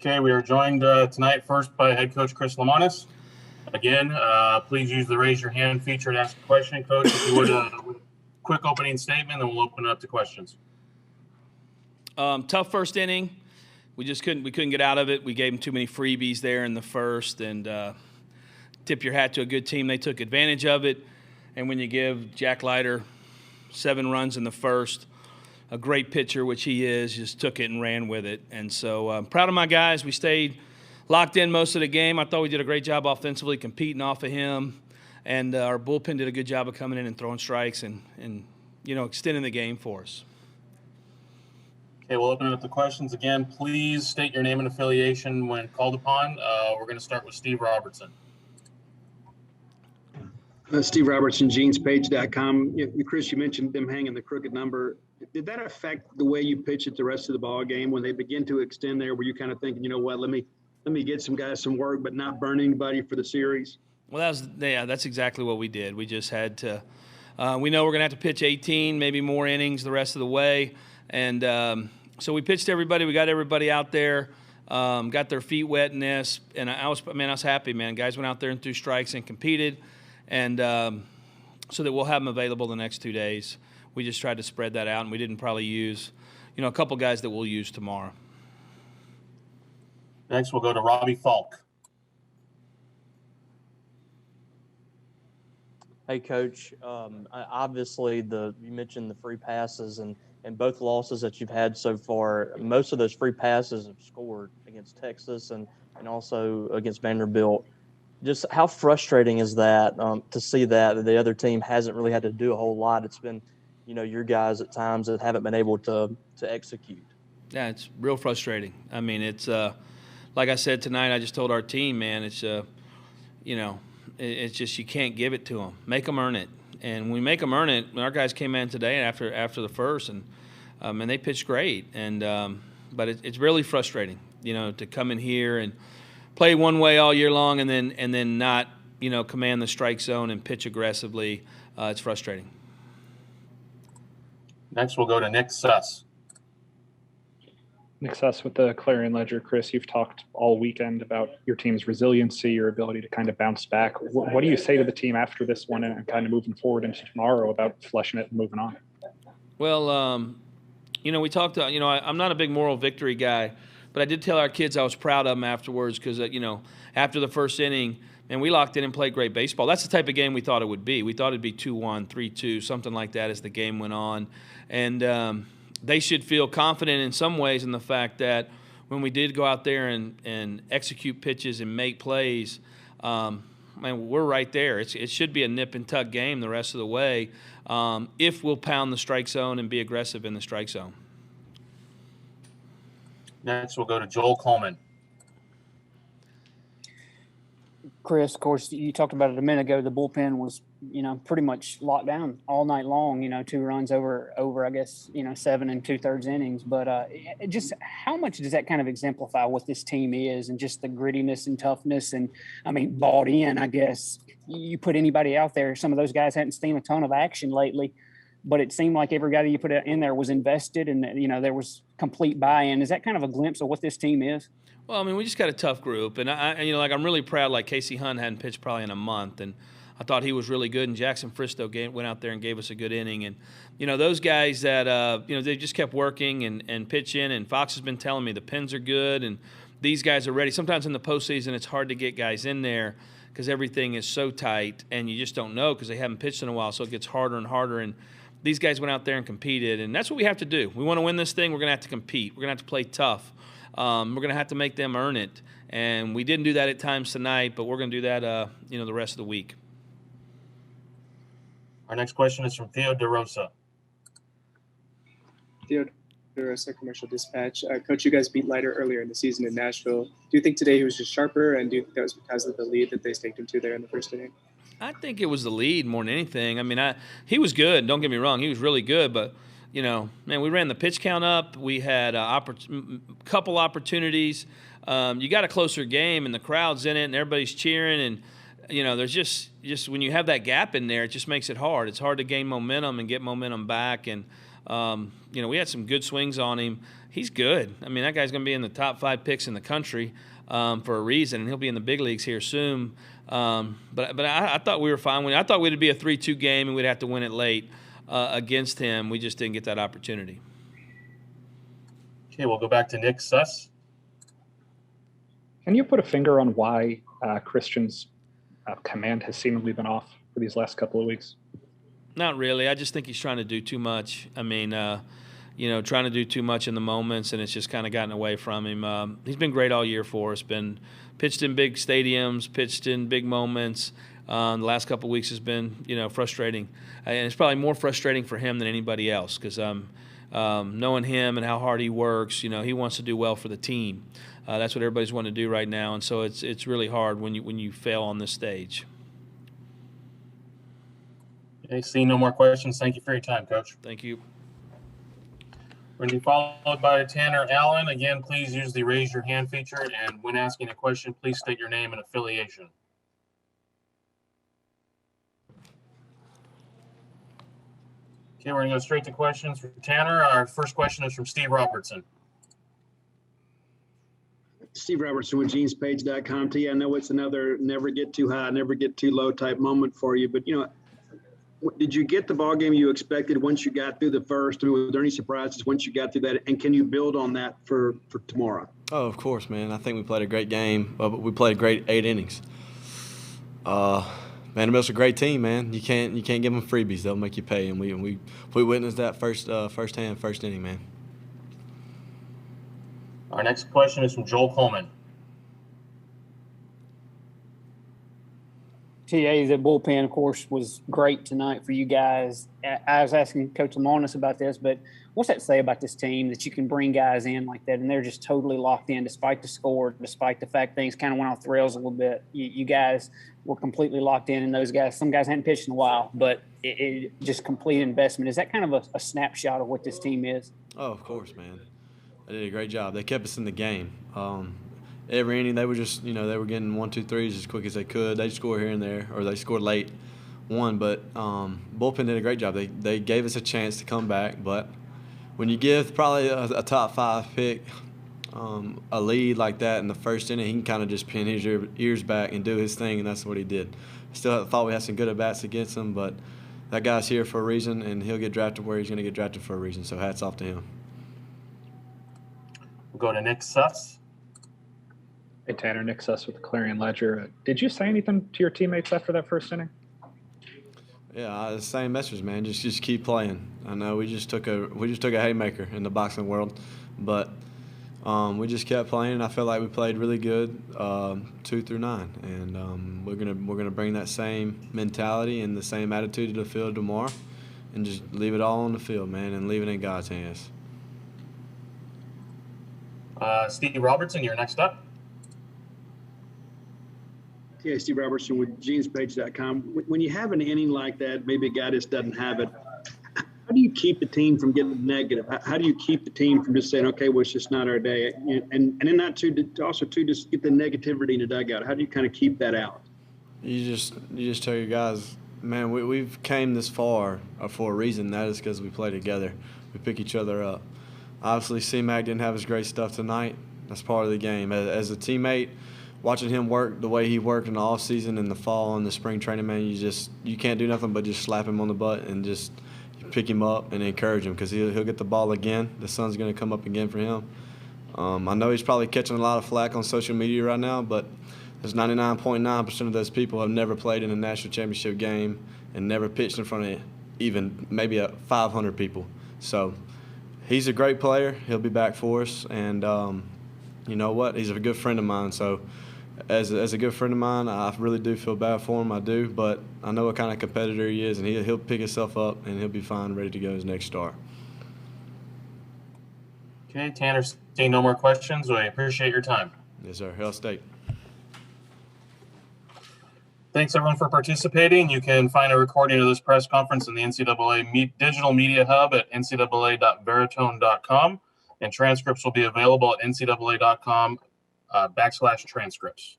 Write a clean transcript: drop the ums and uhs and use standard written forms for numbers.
Okay, we are joined tonight first by head coach Chris Lamonis. Again, please use the raise your hand feature to ask a question. Coach, if you would, with a quick opening statement, then we'll open it up to questions. Tough first inning. We couldn't get out of it. We gave them too many freebies there in the first, and tip your hat to a good team. They took advantage of it. And when you give Jack Leiter 7 runs in the first, a great pitcher, which he is, just took it and ran with it. And so I'm proud of my guys. We stayed locked in most of the game. I thought we did a great job offensively competing off of him. And our bullpen did a good job of coming in and throwing strikes and extending the game for us. Okay, we'll open it up to questions. Again, please state your name and affiliation when called upon. We're going to start with Steve Robertson. Steve Robertson, genespage.com. Chris, you mentioned them hanging the crooked number. Did that affect the way you pitch it the rest of the ball game when they begin to extend there? Were you kind of thinking, you know what, let me get some guys some work, but not burn anybody for the series? Well, that's exactly what we did. We just had to. We know we're going to have to pitch 18, maybe more innings the rest of the way, and so we pitched everybody. We got everybody out there, got their feet wet in this, and I was happy, man. Guys went out there and threw strikes and competed, and so that we'll have them available the next 2 days. We just tried to spread that out, and we didn't probably use, a couple guys that we'll use tomorrow. Next, we'll go to Robbie Falk. Hey, Coach. Obviously, you mentioned the free passes and both losses that you've had so far. Most of those free passes have scored against Texas and also against Vanderbilt. Just how frustrating is that to see that the other team hasn't really had to do a whole lot? It's been, your guys at times that haven't been able to execute. Yeah, it's real frustrating. I mean, it's like I said tonight. I just told our team, man, it's it's just you can't give it to them. Make them earn it. And when we make them earn it, our guys came in today after the first, and they pitched great. And but it's really frustrating, to come in here and play one way all year long, and then not, command the strike zone and pitch aggressively. It's frustrating. Next, we'll go to Nick Suss. Nick Suss with the Clarion Ledger. Chris, you've talked all weekend about your team's resiliency, your ability to kind of bounce back. What do you say to the team after this one and kind of moving forward into tomorrow about flushing it and moving on? Well, we talked, I'm not a big moral victory guy, but I did tell our kids I was proud of them afterwards because, after the first inning, and we locked in and played great baseball. That's the type of game we thought it would be. We thought it'd be 2-1, 3-2, something like that as the game went on. And they should feel confident in some ways in the fact that when we did go out there and execute pitches and make plays, we're right there. It should be a nip and tuck game the rest of the way if we'll pound the strike zone and be aggressive in the strike zone. Next, we'll go to Joel Coleman. Chris, of course, you talked about it a minute ago. The bullpen was, pretty much locked down all night long. 2 runs over I guess, 7 2/3 innings. But just how much does that kind of exemplify what this team is and just the grittiness and toughness and, bought in? I guess you put anybody out there. Some of those guys hadn't seen a ton of action lately, but it seemed like every guy that you put in there was invested, and there was complete buy-in. Is that kind of a glimpse of what this team is? Well, we just got a tough group, and I'm really proud. Like Casey Hunt hadn't pitched probably in a month, and I thought he was really good. And Jackson Fristow went out there and gave us a good inning. And those guys that they just kept working and pitching. And Fox has been telling me the pins are good, and these guys are ready. Sometimes in the postseason, it's hard to get guys in there because everything is so tight, and you just don't know because they haven't pitched in a while, so it gets harder and harder. And these guys went out there and competed, and that's what we have to do. We want to win this thing. We're going to have to compete. We're going to have to play tough. We're going to have to make them earn it. And we didn't do that at times tonight, but we're going to do that, the rest of the week. Our next question is from Theo DeRosa. Theo DeRosa, Commercial Dispatch. Coach, you guys beat Leiter earlier in the season in Nashville. Do you think today he was just sharper, and do you think that was because of the lead that they staked him to there in the first inning? I think it was the lead more than anything. He was good. Don't get me wrong. He was really good, but – we ran the pitch count up. We had a couple opportunities. You got a closer game, and the crowd's in it, and everybody's cheering. And, there's just when you have that gap in there, it just makes it hard. It's hard to gain momentum and get momentum back. And We had some good swings on him. He's good. I mean, that guy's going to be in the top 5 picks in the country for a reason, and he'll be in the big leagues here soon. But I thought we were fine. I thought we'd be a 3-2 game and we'd have to win it late against him. We just didn't get that opportunity. Okay, we'll go back to Nick Suss. Can you put a finger on why Christian's command has seemingly been off for these last couple of weeks? Not really. I just think he's trying to do too much. I mean, trying to do too much in the moments, and it's just kind of gotten away from him. He's been great all year for us. Been pitched in big stadiums, pitched in big moments. The last couple of weeks has been, frustrating, and it's probably more frustrating for him than anybody else because knowing him and how hard he works, he wants to do well for the team. That's what everybody's wanting to do right now, and so it's really hard when you fail on this stage. Okay, seeing no more questions. Thank you for your time, Coach. Thank you. We're going to be followed by Tanner Allen. Again, please use the raise your hand feature, and when asking a question, please state your name and affiliation. Okay, we're going to go straight to questions for Tanner. Our first question is from Steve Robertson. Steve Robertson with genespage.com. T, I know it's another never get too high, never get too low type moment for you, but did you get the ball game you expected once you got through the first? Were there any surprises once you got through that? And can you build on that for tomorrow? Oh, of course, man. I think we played a great game. We played a great 8 innings. Vanderbilt's a great team, man. You can't give them freebies. They'll make you pay. And we witnessed that first inning, man. Our next question is from Joel Coleman. TA, the bullpen, of course, was great tonight for you guys. I was asking Coach Lamonis about this, but what's that say about this team that you can bring guys in like that and they're just totally locked in despite the score, despite the fact things kind of went off the rails a little bit? You guys were completely locked in, and those guys, some guys hadn't pitched in a while, but it just complete investment. Is that kind of a snapshot of what this team is? Oh, of course, man. They did a great job. They kept us in the game. Every inning, they were just, they were getting 1, 2, 3s as quick as they could. They'd score here and there, or they scored late, one. But bullpen did a great job. They gave us a chance to come back. But when you give probably a top 5 pick a lead like that in the first inning, he can kind of just pin his ears back and do his thing, and that's what he did. Still thought we had some good at-bats against him, but that guy's here for a reason, and he'll get drafted where he's going to get drafted for a reason. So hats off to him. We'll go to Nick Suss. Hey, Tanner, Nick Suss with the Clarion Ledger. Did you say anything to your teammates after that first inning? Yeah, the same message, man. Just keep playing. I know we just took a haymaker in the boxing world, but we just kept playing. And I felt like we played really good 2 through 9, and we're gonna bring that same mentality and the same attitude to the field tomorrow, and just leave it all on the field, man, and leave it in God's hands. Steve Robertson, you're next up. Yeah, Steve Robertson with genespage.com. When you have an inning like that, maybe a guy just doesn't have it, how do you keep the team from getting negative? How do you keep the team from just saying, okay, well, it's just not our day? And then not to just get the negativity in the dugout. How do you kind of keep that out? You just tell your guys, man, we've came this far for a reason. That is because we play together. We pick each other up. Obviously, C-Mac didn't have his great stuff tonight. That's part of the game. As a teammate, watching him work the way he worked in the offseason and the fall and the spring training, man, you can't do nothing but just slap him on the butt and just pick him up and encourage him, because he'll get the ball again. The sun's going to come up again for him. I know he's probably catching a lot of flack on social media right now, but there's 99.9% of those people have never played in a national championship game and never pitched in front of even maybe 500 people. So he's a great player. He'll be back for us, and you know what? He's a good friend of mine. So as a good friend of mine, I really do feel bad for him. I do, but I know what kind of competitor he is, and he'll pick himself up, and he'll be fine, ready to go his next start. Okay, Tanner, seeing no more questions, we appreciate your time. Yes, sir. Hail State. Thanks, everyone, for participating. You can find a recording of this press conference in the NCAA Digital Media Hub at ncaa.veritone.com, and transcripts will be available at ncaa.com/transcripts.